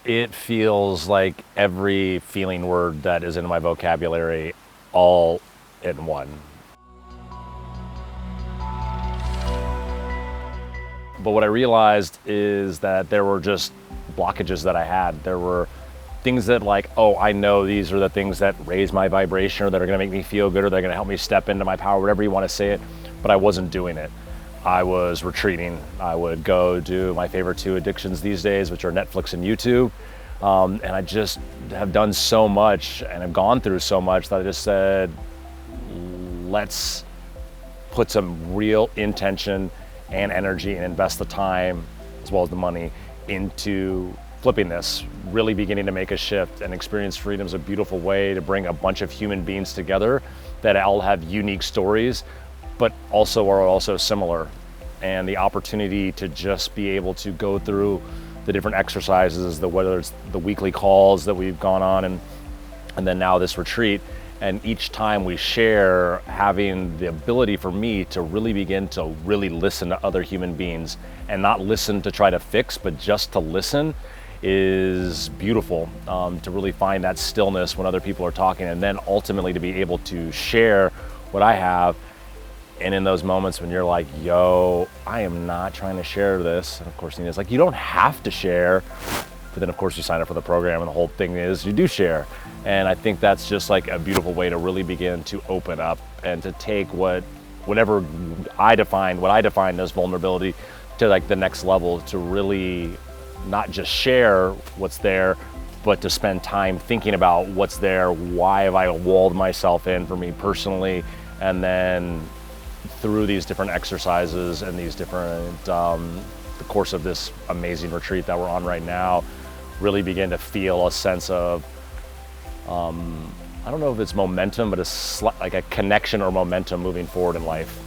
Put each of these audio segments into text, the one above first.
It feels like every feeling word that is in my vocabulary all in one. But what I realized is that there were just blockages that I had. There were things that like, oh, I know these are the things that raise my vibration or that are gonna make me feel good or they're gonna help me step into my power, whatever you wanna say it, but I wasn't doing it. I was retreating. I would go do my favorite two addictions these days, which are Netflix and YouTube. And I just have done so much and have gone through so much that I just said, let's put some real intention and energy and invest the time as well as the money into flipping this, really beginning to make a shift. And experience freedom is a beautiful way to bring a bunch of human beings together that all have unique stories, but also are also similar. And the opportunity to just be able to go through the different exercises, whether it's the weekly calls that we've gone on and then now this retreat, and each time we share, having the ability for me to really begin to really listen to other human beings and not listen to try to fix, but just to listen is beautiful. To really find that stillness when other people are talking, and then ultimately to be able to share what I have. And in those moments when you're like, yo, I am not trying to share this. And of course, Nina's like, you don't have to share. But then of course you sign up for the program and the whole thing is you do share. And I think that's just like a beautiful way to really begin to open up and to take whatever what I defined as vulnerability to like the next level, to really not just share what's there, but to spend time thinking about what's there. Why have I walled myself in for me personally? And then through these different exercises and these different, the course of this amazing retreat that we're on right now, really begin to feel a sense of, I don't know if it's momentum, but like a connection or momentum moving forward in life.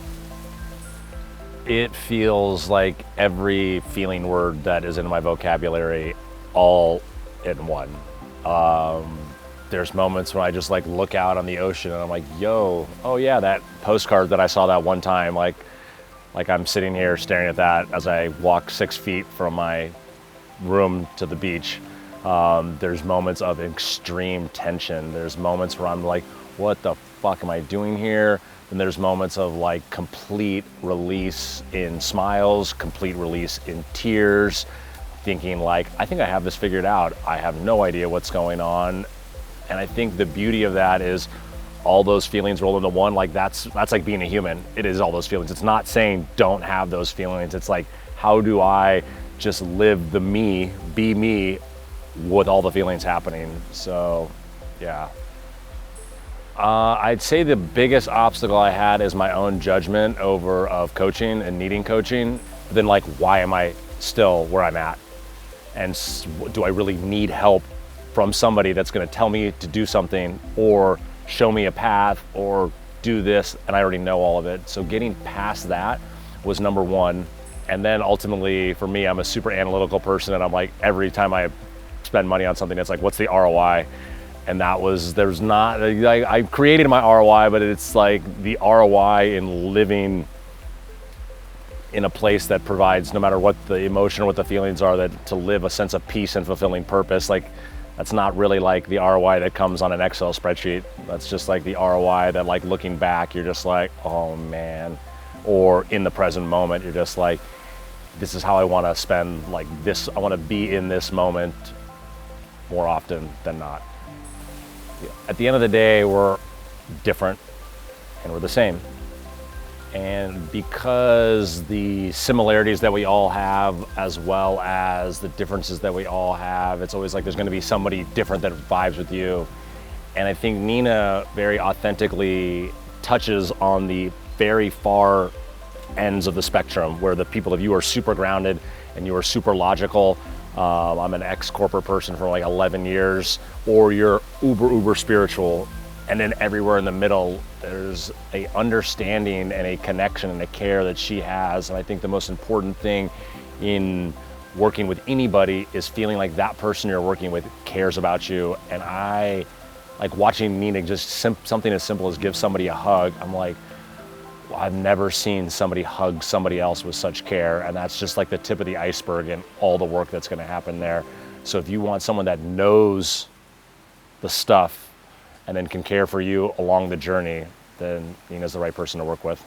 It feels like every feeling word that is in my vocabulary all in one. There's moments when I just like look out on the ocean and I'm like, yo, oh yeah, that postcard that I saw that one time, like I'm sitting here staring at that as I walk 6 feet from my room to the beach. There's moments of extreme tension. There's moments where I'm like, what the fuck am I doing here? And there's moments of like complete release in smiles, complete release in tears, thinking like, I think I have this figured out. I have no idea what's going on. And I think the beauty of that is all those feelings roll into one. Like that's like being a human. It is all those feelings. It's not saying don't have those feelings. It's like, how do I just live the me, be me with all the feelings happening? So, yeah. I'd say the biggest obstacle I had is my own judgment of coaching and needing coaching. But then like, why am I still where I'm at? And do I really need help from somebody that's going to tell me to do something or show me a path or do this, and I already know all of it. So getting past that was number one. And then ultimately for me, I'm a super analytical person, and I'm like, every time I spend money on something, it's like, what's the ROI? And I created my ROI, but it's like the ROI in living in a place that provides, no matter what the emotion or what the feelings are, that to live a sense of peace and fulfilling purpose. Like, that's not really like the ROI that comes on an Excel spreadsheet. That's just like the ROI that, like, looking back, you're just like, oh man. Or in the present moment, you're just like, this is how I want to spend, like this, I want to be in this moment more often than not. At the end of the day, we're different and we're the same. And because the similarities that we all have, as well as the differences that we all have, it's always like there's going to be somebody different that vibes with you. And I think Nina very authentically touches on the very far ends of the spectrum, where the people of you are super grounded and you are super logical. I'm an ex-corporate person for like 11 years, or you're uber spiritual. And then everywhere in the middle, there's a understanding and a connection and a care that she has. And I think the most important thing in working with anybody is feeling like that person you're working with cares about you. And I like watching Nina just something as simple as give somebody a hug. I'm like, well, I've never seen somebody hug somebody else with such care. And that's just like the tip of the iceberg and all the work that's gonna happen there. So if you want someone that knows the stuff and then can care for you along the journey, then Nina's the right person to work with.